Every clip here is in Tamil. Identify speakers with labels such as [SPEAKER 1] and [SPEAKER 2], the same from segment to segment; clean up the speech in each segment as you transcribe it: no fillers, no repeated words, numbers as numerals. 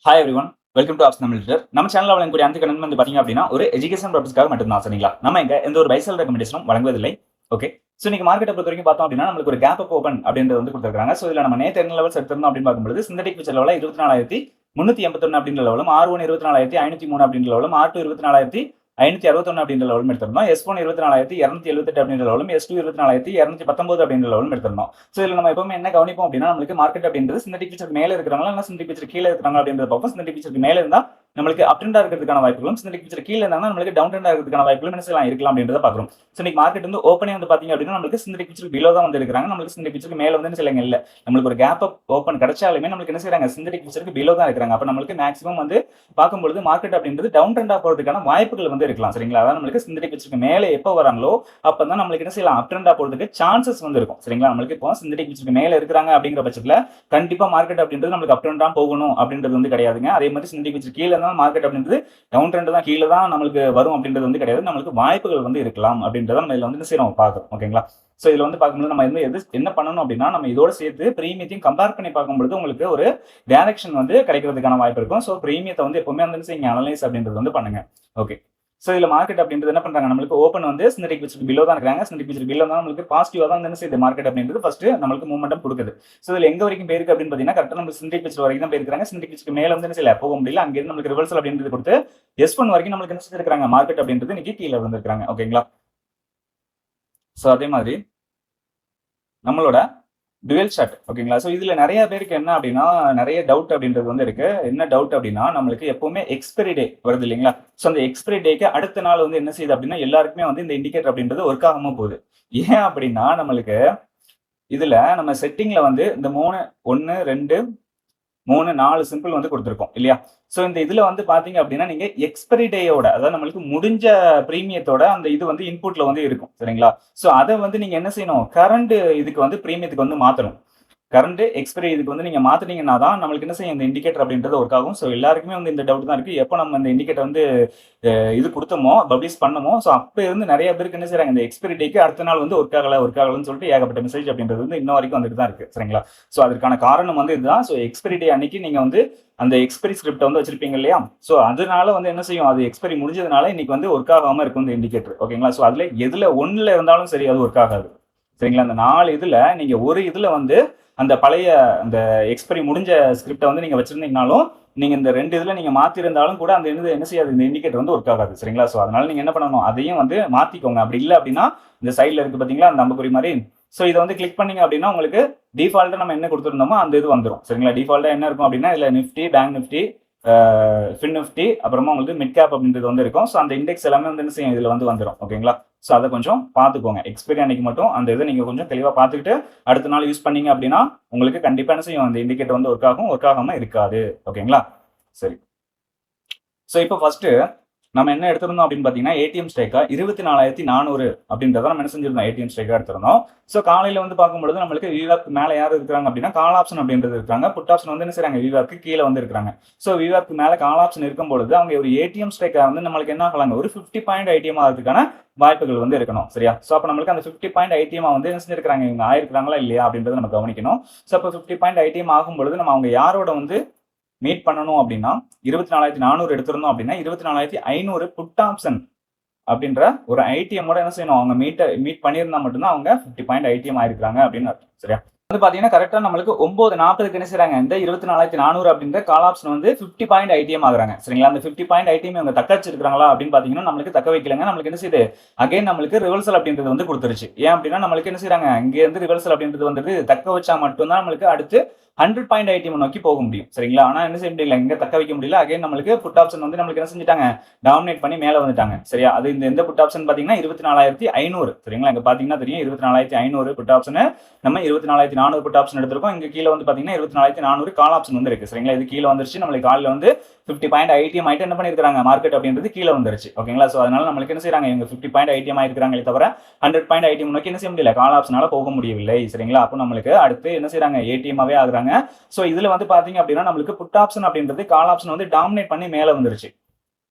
[SPEAKER 1] Hi everyone, welcome to apps Tamil litre. நம்ம சேனல்ல வழங்கக்கூடிய அந்த கண்டென்ட் வந்து பாத்தீங்க அப்படின்னா ஒரு எஜுகேஷன் பர்பஸ்க்காக மட்டும்தான். சரிங்களா? நம்ம இங்க எந்த ஒரு பைசல் ரெக்கமெண்டேஷனும் வழங்குவதில்லை. ஓகே. சோ இன்னைக்கு மார்க்கெட்டை பொறுத்த வரைக்கும் பார்த்தோம் அப்படின்னா நம்மளுக்கு ஒரு கேப் அப் ஓப்பன் அப்படின்றது வந்து கொடுத்துருக்காங்க. சோ இதுல நம்ம நேற்று என்ன லெவல்ஸ் எடுத்திருந்தோம் அப்படின்னு பார்க்கும்போது சிந்தடிக் ஃபியூச்சர் லெவலில் 24,381 அப்படின்ற லெவலும், R1 24,503 அப்படின்ற லெவலும், R2 24,561 அப்படின்ற லெவலும் எடுத்திருந்தோம். S1 24,278 அப்படின்ற லெவலும், S2 24,219 அப்படின்ற லெவலும் எடுத்திருந்தோம். சோ இதுல நம்ம எப்பவுமே என்ன கவனிப்போம் அப்படின்னா நம்மளுக்கு மார்க்கெட் அப்படின்றது சிந்தடிக் ஃபியூச்சர் மேல இருக்கிறாங்களா இல்ல சிந்தடிக் ஃபியூச்சர் கீழே இருக்கிறாங்க அப்படின்றத பார்ப்போம். சிந்தடிக் ஃபியூச்சர் மேல இருந்தா நம்மளுக்கு அப் ட்ரெண்டா இருக்கிறதுக்கான வாய்ப்புகளும், சிந்தடிக் ஃபியூச்சர் கீழே இருந்தாங்கன்னா நம்மளுக்கு டவுன் ட்ரெண்டா இருக்கிறதுக்கான வாய்ப்புகளும் என்ன செய்யலாம் இருக்கலாம் அப்படின்றத பாக்குறோம். சோ இன்னைக்கு மார்க்கெட் வந்து ஓப்பனே வந்து பாத்தீங்க அப்படின்னா நம்மளுக்கு சிந்தடிக் ஃபியூச்சர் பிலோ தான் வந்து இருக்கிறாங்க. நம்மளுக்கு சிந்தடிக் ஃபியூச்சர் மேல வந்து என்ன செய்யலாம் இல்ல. நம்மளுக்கு ஒரு கேப் அப் ஓப்பன் கிடைச்சாலுமே நம்மளுக்கு என்ன செய்யறாங்க சிந்தடிக் ஃபியூச்சருக்கு பிலோ தான் இருக்கிறாங்க. அப்ப நம்மளுக்கு மேக்ஸிமம் வந்து பார்க்கும்பொழுது மார்க்கெட் அப்படின்றது டவுன் ட்ரெண்டா போறதுக்கான வாய்ப்புகள் வந்து இருக்கலாம். சரிங்களா? அதான் நம்மளுக்கு சிந்தடிக் ஃபியூச்சருக்கு மேலே எப்போ வராங்களோ அப்பதான் நம்மளுக்கு என்ன செய்யலாம் அப் ட்ரெண்டா போறதுக்கு சான்சஸ் வந்து இருக்கும். சரிங்களா? நம்மளுக்கு இப்போ சிந்தடிக் ஃபியூச்சருக்கு மேல இருக்கிறாங்க அப்படிங்கிற பட்சத்துல கண்டிப்பா மார்க்கெட் அப்படின்றது நம்மளுக்கு அப் ட்ரெண்டா போகணும் அப்படின்றது வந்து கிடையாதுங்க. அதே மாதிரி சிந்தடிக் ஃபியூச்சர் கீழே இருந்தாலும் மார்க்கெட் அப்படின்றது டவுன் ட்ரெண்ட் தான் கீழே தான் நம்மளுக்கு வரும் அப்படின்றது வந்து கிடையாது. நம்மளுக்கு வாய்ப்புகள் வந்து இருக்கலாம் அப்படின்றத நம்ம இதுல வந்து என்ன செய்யறோம் பார்க்கறோம். ஓகேங்களா? சோ இதுல வந்து பார்க்கும்போது நம்ம என்ன பண்ணணும் அப்படின்னா நம்ம இதோட சேர்த்து பிரீமியத்தையும் கம்பேர் பண்ணி பார்க்கும்போது உங்களுக்கு ஒரு டைரக்ஷன் வந்து கிடைக்கிறதுக்கான வாய்ப்பு இருக்கும். சோ பிரீமியத்தை வந்து எப்பவுமே வந்து நீங்க அனலைஸ் அப்படின்றது வந்து பண்ணுங்க. ஓகே. சோ இதுல மார்க்கெட் அப்படின்றது என்ன பண்றாங்க நம்மளுக்கு ஓப்பன் வந்து சிந்தடிக் ஃபியூச்சர் பிலோ தான் இருக்காங்க. சிந்தடிக் ஃபியூச்சர் பிலோ தான் நம்மளுக்கு பாசிட்டிவா தான் என்ன செய்யுது மார்க்கெட் அப்படின்றது ஃபர்ஸ்ட் நம்மளுக்கு மூவ்மெண்டம் கொடுக்குது. சோ இதுல எங்க வரைக்கும் போயிருக்கு அப்படின்னு பாத்தீங்கன்னா கரெக்டா நம்ம சிந்தடிக் ஃபியூச்சர் வரைக்கும் தான் போயிருக்காங்க. சிந்தடிக் ஃபியூச்சர் மேல வந்து என்ன செய்யல போக முடியல. அங்க இருந்து நம்மளுக்கு ரிவர்சல் அப்படின்றது கொடுத்து S1 வரைக்கும் நம்மளுக்கு என்ன செஞ்சிருக்காங்க மார்க்கெட் அப்படின்றது இன்னைக்கு கீழே வந்திருக்காங்க. ஓகேங்களா? சோ அதே மாதிரி நம்மளோட டுவெல் ஷாட். ஓகேங்களா? சோ இதுல நிறைய பேருக்கு என்ன அப்படின்னா நிறைய டவுட் அப்படின்றது வந்து இருக்கு. என்ன டவுட் அப்படின்னா நம்மளுக்கு எப்பவுமே எக்ஸ்பைரி டே வருது இல்லைங்களா? சோ அந்த எக்ஸ்பைரி டேக்கு அடுத்த நாள் வந்து என்ன செய்யுது அப்படின்னா எல்லாருக்குமே வந்து இந்த இண்டிகேட்டர் அப்படின்றது ஒர்க் ஆகாம போகுது. ஏன் அப்படின்னா நம்மளுக்கு இதுல நம்ம செட்டிங்ல வந்து இந்த 3 1 2 3 4 சிம்பிள் வந்து கொடுத்துருக்கோம் இல்லையா? சோ இந்த இதுல வந்து பாத்தீங்க அப்படின்னா நீங்க எக்ஸ்பைரி டேயோட அதாவது நம்மளுக்கு முடிஞ்ச பிரீமியத்தோட அந்த இது வந்து இன்புட்ல வந்து இருக்கும். சரிங்களா? சோ அதை வந்து நீங்க என்ன செய்யணும் கரண்ட் இதுக்கு வந்து பிரீமியத்துக்கு வந்து மாத்தணும். கரண்ட் எக்ஸ்பைரி இதுக்கு வந்து நீங்க மாத்துனீங்கன்னா தான் நம்மளுக்கு என்ன செய்யும் இந்த இண்டிகேட்டர் அப்படின்றது ஒர்க் ஆகும். சோ எல்லாருக்குமே வந்து இந்த டவுட் தான் இருக்கு. எப்போ நம்ம இந்த இண்டிகேட்டர் வந்து இது கொடுத்தோமோ பப்ளிஷ் பண்ணமோ சோ அப்ப இருந்து நிறைய பேருக்கு என்ன செய்றாங்க இந்த எக்ஸ்பைரி டேக்கு அடுத்த நாள் வந்து ஒர்க் ஆகலன்னு சொல்லிட்டு ஏகப்பட்ட மெசேஜ் அப்படின்றது வந்து இன்ன வரைக்கும் வந்துட்டு தான் இருக்கு. சரிங்களா? சோ அதற்கான காரணம் வந்து இதுதான். சோ எக்ஸ்பைரி டே அன்னைக்கு நீங்க வந்து அந்த எக்ஸ்பைரி ஸ்கிரிப்ட் வந்து வச்சிருப்பீங்க இல்லையா? சோ அதனால வந்து என்ன செய்யும் அது எக்ஸ்பைரி முடிஞ்சதுனால இன்னைக்கு வந்து ஒர்க் ஆகாம இருக்கும் இந்த இண்டிகேட்டர். ஓகேங்களா? சோ அதுல எதுல ஒண்ணுல இருந்தாலும் சரி அது ஒர்க் ஆகாது. சரிங்களா? அந்த 4 இதுல நீங்க ஒரு இதுல வந்து அந்த பழைய அந்த எக்ஸ்பைரி முடிஞ்ச ஸ்கிரிப்டை வந்து நீங்க வச்சிருந்தீங்கனாலும் நீங்க இந்த 2 இதுல நீங்க மாத்திருந்தாலும் கூட அந்த என்ன செய்யாது இந்த இண்டிகேட்டர் வந்து ஒர்க் ஆகாது. சரிங்களா? சோ அதனால நீங்க என்ன பண்ணணும் அதையும் வந்து மாத்திக்கோங்க. அப்படி இல்லை அப்படின்னா இந்த சைட்ல இருக்கு பாத்தீங்களா அந்த அம்புக்குறி மாதிரி. சோ இதை வந்து கிளிக் பண்ணீங்க அப்படின்னா உங்களுக்கு டிஃபால்ட்டா நம்ம என்ன கொடுத்துருந்தோமோ அந்த இது வந்துடும். சரிங்களா? டிஃபால்ட்டா என்ன இருக்கும் அப்படின்னா இதுல Nifty, bank Nifty, fin Nifty, அப்புறமா உங்களுக்கு மிட் கேப் அப்படின்றது வந்து இருக்கும். ஸோ அந்த இண்டெக்ஸ் எல்லாமே வந்து என்ன செய்யும் இதில் வந்து வந்துடும். ஓகேங்களா? ஸோ அதை கொஞ்சம் பார்த்துக்கோங்க. எக்ஸ்பைரி அன்னைக்கு மட்டும் அந்த இதை நீங்கள் கொஞ்சம் தெளிவாக பார்த்துக்கிட்டு அடுத்த நாள் யூஸ் பண்ணீங்க அப்படின்னா உங்களுக்கு கண்டிப்பாக என்ன செய்யும் அந்த இண்டிகேட்டர் வந்து ஒர்க் ஆகும், ஒர்க் ஆகாமல் இருக்காது. ஓகேங்களா? சரி. ஸோ இப்போ ஃபர்ஸ்ட் நம்ம என்ன எடுத்திருந்தோம் அப்படின்னு பார்த்தீங்கன்னா ஏடிஎம் ஸ்ட்ரைக்கா 24,400 அப்படின்றத நம்ம என்ன செஞ்சிருந்தோம் ஏடிஎம் ஸ்ட்ரைக்கா எடுத்திருந்தோம். ஸோ காலையில் வந்து பார்க்கும்பொழுது நம்மளுக்கு விவாக்கு மேலே யார் இருக்கிறாங்க அப்படின்னா கால் ஆப்ஷன் அப்படின்றது இருக்காங்க. புட் ஆப்ஷன் வந்து என்ன செய்றாங்க விவாக்கு கீழே வந்து இருக்காங்க. ஸோ விவாக்கு மேலே கால் ஆப்ஷன் இருக்கும் பொழுது அவங்க ஒரு ஏடிஎம் ஸ்ட்ரைக்கா வந்து நம்மளுக்கு என்ன ஆகலாங்க ஒரு 50 பாயிண்ட் ஐடிஎம் ஆகிறதுக்கான வாய்ப்புகள் வந்து இருக்கணும். சரியா? ஸோ அப்போ நம்மளுக்கு அந்த 50 பாயிண்ட் ஐடிஎம் வந்து என்ன செஞ்சிருக்காங்க இவங்க ஆயிருக்காங்களா இல்லையா அப்படின்றத நம்ம கவனிக்கணும். ஸோ அப்போ 50 பாயிண்ட் ஐடிஎம் ஆகும் பொழுது நம்ம அவங்க யாரோட வந்து மீட் பண்ணணும் அப்படின்னா 24,400 எடுத்திருந்தோம் அப்படின்னா 24,500 புட் ஆப்ஷன் அப்படின்ற ஒரு ஐடிஎம்மோட என்ன செய்யணும் அவங்க மீட் பண்ணியிருந்தா மட்டும்தான் அவங்க 50 பாயிண்ட் ஐடிஎம் ஆயிருக்காங்க அப்படின்னு அர்த்தம். சரியா? வந்து பாத்தீங்கன்னா கரெக்டா நம்மளுக்கு 9:40 என்ன செய்றாங்க இந்த 24,400 அப்படின்ற கால் ஆப்ஷன் வந்து 50 பாயிண்ட் ஐடிஎம் ஆகுறாங்க. சரிங்களா? அந்த 50 பாயிண்ட் ஐடிஎம் இவங்க தக்க வச்சிருக்காங்களா அப்படின்னு பாத்தீங்கன்னா நம்மளுக்கு தக்க வைக்கலங்க. நம்மளுக்கு என்ன செய்யுது அகைன் நம்மளுக்கு ரிவர்சல் அப்படின்றது வந்து கொடுத்துருச்சு. ஏன் அப்படின்னா நம்மளுக்கு என்ன செய்றாங்க இங்க இருந்து ரிவர்சல் அப்படின்றது வந்து தக்க வச்சா மட்டும்தான் நம்மளுக்கு அடுத்து 100 பாயிண்ட் ஐடிஎம் நோக்கி போக முடியும். சரிங்களா? ஆனா என்ன செய்ய முடியல இங்க தக்க வைக்க முடியல. அகைன் நம்மளுக்கு புட் ஆப்ஷன் வந்து நம்மளுக்கு என்ன செஞ்சுட்டாங்க டாமினேட் பண்ணி மேல வந்துட்டாங்க. சரியா? அது இந்த எந்த புட் ஆப்ஷன் பாத்தீங்கன்னா 24,500. சரிங்களா? இங்க பாத்தீங்கன்னா தெரியும் 24,500 புட் ஆப்ஷன் நம்ம 24,400 புட் ஆப்ஷன் எடுத்திருக்கோம். இங்க கீழே வந்து பாத்தீங்கன்னா 24,400 கால் ஆப்ஷன் வந்து இருக்கு. சரிங்களா? இது கீழே வந்துருச்சு. நம்மளுக்கு காலில் வந்து 50 பாயிண்ட் ஐடிஎம் ஆயிட்டு என்ன பண்ணிருக்காங்க மார்க்கெட் அப்படின்றது கீழே வந்துருச்சு. ஓகேங்களா? சோ அதனால நம்மளுக்கு என்ன செய்றாங்க இவங்க 50 பாயிண்ட் ஐடிஎம் ஆயிருக்காங்களே தவிர 100 பாயிண்ட் ஐடிஎம் நோக்கி என்ன செய்ய முடியல கால் ஆப்ஷனால போக முடியவில்லை. சரிங்களா? அப்போ நம்மளுக்கு அடுத்து என்ன செய்றாங்க ஏடிஎம்மாவே ஆகுறாங்க. சோ இதுல வந்து பாத்தீங்க அப்படின்னா நம்மளுக்கு புட் ஆப்ஷன் அப்படின்றது கால் ஆப்ஷன் வந்து டாமினேட் பண்ணி மேல வந்துருச்சு.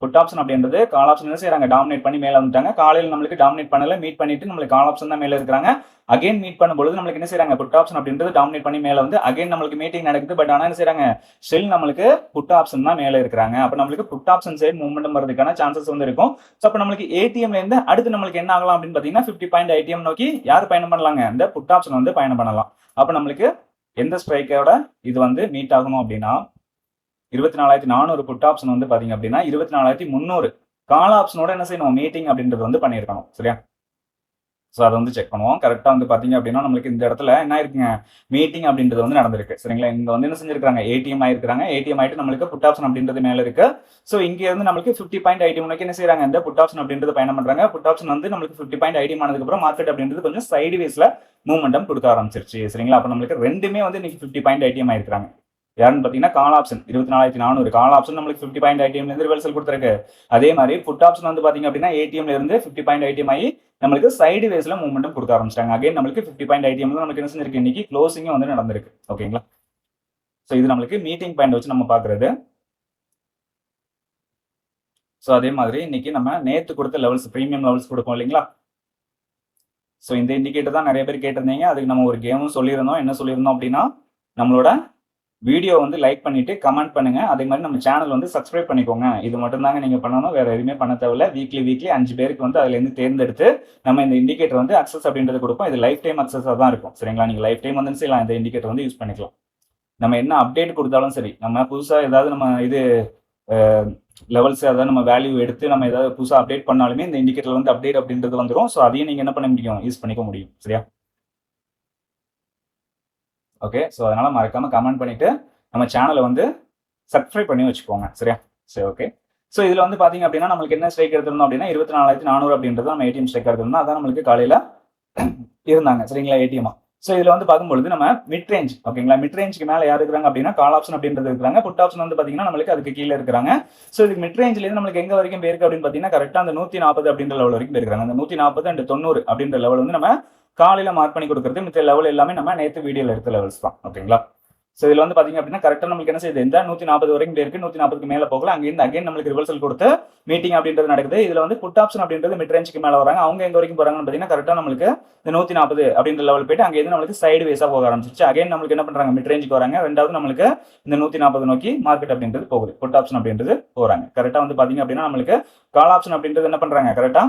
[SPEAKER 1] புட் ஆப்ஷன் அப்படின்றது கால் ஆப்ஷன் என்ன செய்யறாங்க, டாமினேட் பண்ணி மேல வந்துட்டாங்க. காலையில் நம்மளுக்கு டாமினேட் பண்ணல, மீட் பண்ணிட்டு நம்மளுக்கு கால் ஆப்ஷன் தான் மேல இருக்கிறாங்க. அகைன் மீட் பண்ணும்போது நம்மளுக்கு என்ன செய்யறாங்க, புட் ஆப்ஷன் அப்படின்றது டாமினேட் பண்ணி மேல வந்து அகைன் நம்மளுக்கு மீட்டிங் நடக்குது. பட் ஆனா என்ன செய்யறாங்க, ஸ்டில் நம்மளுக்கு புட் ஆப்ஷன் தான் மேல இருக்கிறாங்க. அப்ப நம்மளுக்கு புட் ஆப்ஷன் சைடு மூவ்மெண்ட் வரதுக்கான சான்சஸ் வந்து இருக்கும். ஸோ அப்ப நம்மளுக்கு ஏடிஎம்ல இருந்து அடுத்து நம்மளுக்கு என்ன ஆகலாம் அப்படின்னு பாத்தீங்கன்னா 50 பாயிண்ட் ஐடிஎம் நோக்கி யார் பயணம் பண்ணலாங்க, இந்த புட் ஆப்ஷன் வந்து பயணம் பண்ணலாம். அப்ப நம்மளுக்கு எந்த ஸ்ட்ரைக்கோட இது வந்து மீட் ஆகணும் அப்படின்னா 24,400 புட் ஆப்ஷன் வந்து பாத்தீங்க அப்படின்னா 24,300 கால் ஆப்ஷனோட என்ன செய்யணும், மீட்டிங் அப்படின்றது வந்து பண்ணியிருக்கணும். சரியா? ஸோ அதை வந்து செக் பண்ணுவோம். கரெக்டாக வந்து பார்த்தீங்க அப்படின்னா நம்மளுக்கு இந்த இடத்துல என்ன இருக்குங்க, மீட்டிங் அப்படின்றது வந்து நடந்திருக்கு. சரிங்களா? இங்கே வந்து என்ன செஞ்சிருக்காங்க, ஏடிஎம் ஆயிருக்காங்க. ஏடிஎம் ஆயிட்டு நம்மளுக்கு புட் ஆப்ஷன் அப்படின்றது மேலே இருக்கு. ஸோ இங்கே இருந்து நம்மளுக்கு 50 பாயிண்ட் ஐடி முன்னாடி என்ன செய்யறாங்க, இந்த புட் ஆப்ஷன் அப்படின்றது பயணம் பண்றாங்க. புட் ஆப்ஷன் வந்து நம்மளுக்கு 50 பாயிண்ட் ஐடி ஆனதுக்கப்புறம் மார்க்கெட் அப்படின்றது கொஞ்சம் சைடு வேஸ்ல மூவ்மெண்டம் கொடுக்க ஆரம்பிச்சிருச்சு. சரிங்களா? அப்போ நம்மளுக்கு ரெண்டுமே வந்து இன்னைக்கு 50 பாயிண்ட் ஐடிஎம் ஆயிருக்காங்க. யாருன்னு பார்த்தீங்கன்னா கால் ஆப்ஷன் 24,400 கால் ஆப்ஷன் நம்மளுக்கு 50 பாயிண்ட் ஐடிஎம்ல இருந்து ரிவர்சல் கொடுத்துருக்கு. அதே மாதிரி புட் ஆப்ஷன் வந்து பாத்தீங்க அப்படின்னா ஏடிஎம்ல இருந்து 50 பாயிண்ட் ஐடிஎம் ஆகி நம்மளுக்கு சைடு வேஸ்ல மூவ்மெண்ட் கொடுக்க ஆரம்பிச்சிட்டாங்க. அகைன் நம்மளுக்கு 50 பாயிண்ட் ஐடிஎம் நமக்கு என்ன செஞ்சிருக்கு, இன்னைக்கு க்ளோசிங் வந்து நடந்திருக்கு. ஓகேங்களா? ஸோ இது நம்மளுக்கு மீட்டிங் பாயிண்ட் வச்சு நம்ம பாக்குறது. ஸோ அதே மாதிரி இன்னைக்கு நம்ம நேத்து கொடுத்த லெவல்ஸ், பிரீமியம் லெவல்ஸ் கொடுப்போம் இல்லைங்களா? ஸோ இந்த இண்டிகேட்டர் தான் நிறைய பேர் கேட்டிருந்தீங்க. அதுக்கு நம்ம ஒரு கேமும் சொல்லியிருந்தோம். என்ன சொல்லியிருந்தோம் அப்படின்னா, நம்மளோட வீடியோ வந்து லைக் பண்ணிட்டு கமெண்ட் பண்ணுங்க. அதே மாதிரி நம்ம சேனல் வந்து சப்ஸ்கிரைப் பண்ணிக்கோங்க. இது மட்டும் தாங்க நீங்க பண்ணணும், வேற எதுவுமே பண்ண தேவையில்ல. வீக்லி 5 பேருக்கு வந்து அதுல இருந்து தேர்ந்தெடுத்து நம்ம இந்த இண்டிகேட்டர் வந்து அக்சஸ் அப்படின்றது கொடுப்போம். இது லைஃப் டைம் அக்சஸா தான் இருக்கும். சரிங்களா? நீங்க லைஃப் டைம் வந்து செய்யலாம், இந்த இண்டிகேட்டர் வந்து யூஸ் பண்ணிக்கலாம். நம்ம என்ன அப்டேட் கொடுத்தாலும் சரி, நம்ம புதுசா ஏதாவது நம்ம இது லெவல்ஸ் ஏதாவது நம்ம வேல்யூ எடுத்து நம்ம ஏதாவது புதுசாக அப்டேட் பண்ணாலுமே இந்த இண்டிகேட்டர் வந்து அப்டேட் அப்படின்றது வந்துடும். ஸோ அதையும் நீங்க என்ன பண்ண முடியும், யூஸ் பண்ணிக்க முடியும். சரியா? ஓகே. ஸோ அதனால மறக்காம கமெண்ட் பண்ணிட்டு நம்ம சேனலை வந்து சப்ஸ்கிரைப் பண்ணி வச்சுக்கோங்க. சரியா? சரி, ஓகே. ஸோ இதுல வந்து பாத்தீங்க அப்படின்னா நம்மளுக்கு என்ன ஸ்ட்ரைக் எடுத்திருந்தோம் அப்படின்னா 24,400 அப்படின்றது நம்ம ஏடிஎம் ஸ்ட்ரைக் எடுத்திருந்தோம். அதான் நம்மளுக்கு காலையில இருந்தாங்க. சரிங்களா? ஏடிஎம். ஸோ இதுல வந்து பார்க்கும்பொழுது நம்ம மிட் ரேஞ்ச், ஓகேங்களா, மிட் ரேஞ்சுக்கு மேல யார் இருக்கிறாங்க அப்படின்னா கால் ஆப்ஷன் அப்படின்றது இருக்காங்க. புட் ஆப்ஷன் வந்து பாத்தீங்கன்னா நம்மளுக்கு அதுக்கு கீழே இருக்கிறாங்க. ஸோ இதுக்கு மிட் ரேஞ்சில இருந்து நம்மளுக்கு எங்க வரைக்கும் போயிருக்கு அப்படின்னு பாத்தீங்கன்னா கரெக்டா அந்த 140 அப்படின்ற லெவல் வரைக்கும் போயிருக்காங்க. அந்த 140 அண்ட் 90 அப்படின்ற லெவல் வந்து நம்ம காலையில மார்க் பண்ணி கொடுக்குறது. மித்த லெவல் எல்லாமே நம்ம நேற்று வீடியோல எடுத்த லெவல்ஸ் தான். ஓகேங்களா? ஸோ இதுல வந்து பாத்தீங்க அப்படின்னா கரெக்டா நம்மளுக்கு என்ன செய்யுது, இந்த 140 வரைக்கும் போயிருக்கு. 140க்கு மேல போகல. அங்கிருந்து அகைன் நம்மளுக்கு ரிவர்சல் கொடுத்து மீட்டிங் அப்படின்றது நடக்குது. இதுல வந்து புட் ஆப்ஷன் அப்படின்றது மிட் ரேஞ்சுக்கு மேல வராங்க. அவங்க எங்க வரைக்கும் போறாங்கன்னு பாத்தீங்கன்னா கரெக்டா நம்மளுக்கு இந்த 140 அப்படின்ற லெவல் போயிட்டு அங்கே இருந்து நம்மளுக்கு சைடு வேஸா போக ஆரம்பிச்சிருச்சு. அகைன் நம்மளுக்கு என்ன பண்றாங்க, மிட் ரேஞ்சுக்கு வராங்க. ரெண்டாவது நம்மளுக்கு இந்த 140 நோக்கி மார்க்கெட் அப்படின்றது போகுது. புட் ஆப்ஷன் அப்படின்றது போறாங்க. கரெக்டா வந்து பாத்தீங்க அப்படின்னா நம்மளுக்கு கால் ஆப்ஷன் அப்படின்றது என்ன பண்றாங்க, கரெக்டா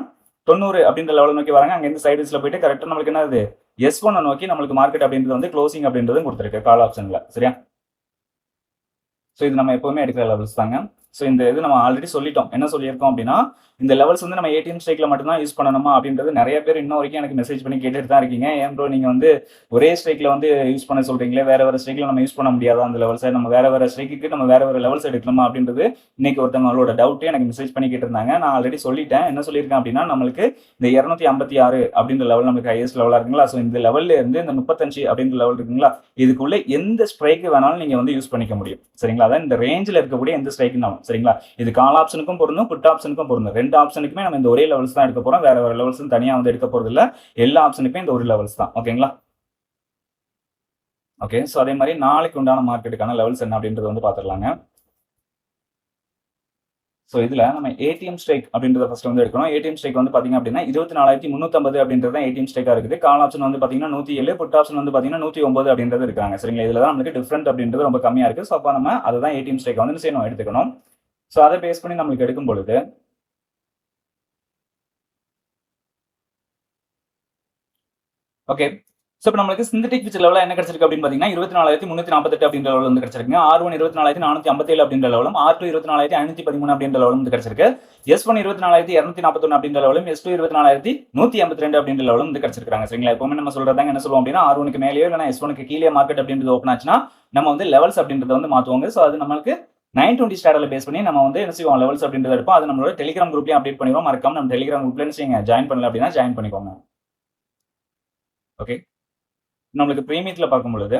[SPEAKER 1] 90 அப்படின்ற லெவல் நோக்கி வராங்க. அங்க இருந்து சைடுஸ்ல போயிட்டு கரெக்டா நம்மளுக்கு என்னது S1 நோக்கி நம்மளுக்கு மார்க்கெட் அப்படின்றது வந்து க்ளோசிங் அப்படின்றது கொடுத்துருக்கு கால் ஆப்ஷன்ல. சரியா? ஸோ இது நம்ம எப்பவுமே எடுக்கிற லெவல்ஸ் தாங்க. ஸோ இந்த இது நம்ம ஆல்ரெடி சொல்லிட்டோம். என்ன சொல்லியிருக்கோம் அப்படின்னா இந்த லெவல்ஸ் வந்து நம்ம ஏடிஎம் ஸ்ட்ரைக்ல மட்டும்தான் யூஸ் பண்ணணுமா அப்படின்றது நிறைய பேர் இன்னும் வரைக்கும் எனக்கு மெசேஜ் பண்ணி கேட்டுட்டு தான் இருக்கீங்க. ஏன் ப்ரோ நீங்க வந்து ஒரே ஸ்ட்ரைக்ல வந்து யூஸ் பண்ண சொல்றீங்களே, வேற ஸ்ட்ரைக்ல நம்ம யூஸ் பண்ண முடியாதா அந்த லெவல்ஸை, நம்ம வேற ஸ்ட்ரைக்கு நம்ம வேற லெவல்ஸ் எடுக்கணுமா அப்படின்றது இன்னைக்கு ஒருத்தவங்களோட டவுட்டே எனக்கு மெசேஜ் பண்ணி கேட்டிருந்தாங்க. நான் ஆல்ரெடி சொல்லிட்டேன். என்ன சொல்லியிருக்கேன் அப்படின்னா நம்மளுக்கு இந்த 256 அப்படின்ற லெவல் நமக்கு ஹையஸ்ட் லெவலா இருக்குங்களா. ஸோ இந்த லெவல்ல இருந்து இந்த 35 அப்படின்ற லெவல் இருக்குங்களா, இதுக்குள்ள எந்த ஸ்ட்ரைக்கு வேணாலும் நீங்க வந்து யூஸ் பண்ணிக்க முடியும். சரிங்களா? அதான் இந்த ரேஞ்சில் இருக்கக்கூடிய எந்த ஸ்ட்ரைக்குனாலும். சரிங்களா? இது கால் ஆப்ஷனுக்கும் பொருந்தும், புட் ஆப்ஷனுக்கும் பொருந்தும். ரெண்டு ஆப்ஷனுக்குமே நம்ம இந்த ஒரே லெவல்ஸ் தான் எடுக்க போறோம். வேற லெவல்ஸ் தனியா வந்து எடுக்க போறது இல்ல. எல்லா ஆப்ஷனுக்குமே இந்த ஒரு லெவல்ஸ் தான். ஓகேங்களா? ஓகே. சோ அதே மாதிரி நாளைக்கு உண்டான மார்க்கெட்டுக்கான லெவல்ஸ் என்ன அப்படின்றது வந்து பாத்துடலாங்க. ஸோ இதுல நம்ம ஏடிஎம் ஸ்ட்ரைக் அப்படின்றத ஃபர்ஸ்ட் வந்து எடுக்கணும். ஏடிஎம் ஸ்ட்ரைக் வந்து பாத்தீங்க அப்படின்னா 24,350 அப்படின்றது தான் ஏடிஎம் ஸ்ட்ரைக்கா இருக்குது. கால் ஆப்ஷன் வந்து பாத்தீங்கன்னா 107, புட் ஆப்ஷன் வந்து பாத்தீங்கன்னா 109 அப்படின்றது இருக்காங்க. சரிங்களா? இதுல தான் நமக்கு டிஃபரெண்ட் அப்படின்றது ரொம்ப கம்மியா இருக்கு. ஸோ அப்ப நம்ம அதை தான் ஏடிஎம் ஸ்ட்ரைக் வந்து செய்யணும், எடுத்துக்கணும். ஸோ அதை பேஸ் பண்ணி நம்மளுக்கு எடுக்கும் பொழுது ஓகே. ஸோ இப்போ நம்மளுக்கு சிந்தட்டிக் ஃபியூச்சர் லெவலில் என்ன கிடைச்சிருக்கு அப்படின்னு பார்த்தீங்கன்னா 24,348 அப்படின்ற லெவல் வந்து கிடைச்சிருக்குங்க. R1 24,457 அப்படின்ற லெவலும், R2 24,513 அப்படின்ற லெவலும் வந்து கிடைச்சிருக்கு. S1 24,241 அப்படின்ற லெவலும், S2 24,182 அப்படின்ற லெவலும் வந்து கிடைச்சிருக்காங்க. சரிங்களா? எப்பவுமே நம்ம சொல்றதாங்க என்ன சொல்லுவோம் அப்படின்னா R1க்கு மேலேயோ இல்லைனா S1க்கு கீழே மார்க்கெட் அப்படின்றது ஓப்பன் ஆச்சுன்னா நம்ம வந்து லெவல்ஸ் அப்படின்றத வந்து மாற்றுவாங்க. ஸோ அது நம்மளுக்கு 920 ஸ்டார்ட்ல பேஸ் பண்ணி நம்ம வந்து என்ன செய்வோம், லெவல்ஸ் அப்படின்றத எடுப்போம். அது நம்மளோட டெலிகிராம் குரூப்லயும் அப்டேட் பண்ணிடுவோம். மறக்காம நம்ம டெலிகிராம் குரூப்ல என்ன செய்யுங்க, ஜாயின் பண்ணல அப்படின்னா ஜாயின் பண்ணிக்கோங்க. ஓகே. நம்மளுக்கு பிரீமியத்துல பார்க்கும் பொழுது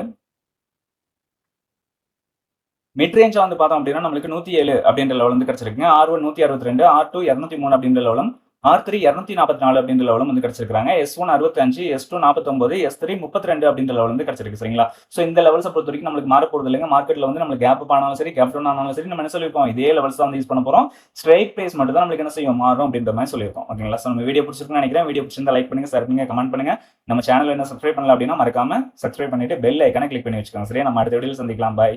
[SPEAKER 1] மிட் ரேஞ்ச் வந்து பார்த்தோம் அப்படின்னா நம்மளுக்கு 107 அப்படின்ற லெவல் வந்து கிடைச்சிருக்குங்க. R1 162, R2 203 அப்படின்ற லெவலும், R3 244 அப்படின்ற லெவலும் வந்து கிடைச்சிருக்காங்க. S1 65, S2 49, S3 32 அப்படின்ற லெவல் வந்து கிடைச்சிருக்கு சரிங்களா. ஸோ இந்த லெவல்ஸை பொறுத்த வரைக்கும் நம்மளுக்கு மாற போறது இல்லைங்க. மார்க்கெட்ல வந்து நம்மளுக்கு கேப் அப் ஆனாலும் சரி, கேப் டவுன் ஆனாலும் சரி, நம்ம என்ன சொல்லியிருக்கோம், இதே லெவல்ஸ் தான் வந்து யூஸ் பண்ண போறோம். ஸ்ட்ரைக் பிரைஸ் மட்டும் தான் நம்மளுக்கு என்ன செய்யும், மாறும் அப்படின்ற மாதிரி சொல்லியிருக்கோம். ஓகேங்களா. ஸோ நம்ம வீடியோ பிடிச்சிருக்குன்னு நினைக்கிறேன். வீடியோ பிடிச்சிருந்தா லைக் பண்ணுங்க, ஷேர் பண்ணுங்க, கமெண்ட் பண்ணுங்க. நம்ம சேனல் என்ன சப்ஸ்கிரைப் பண்ணல அப்படின்னா மறக்காம சப்ஸ்கிரைப் பண்ணிட்டு பெல் ஐக்கானை கிளிக் பண்ணி வச்சுக்கோங்க. சரியா, நம்ம அடுத்த வீடியோவில் சந்திக்கலாம். பாய்.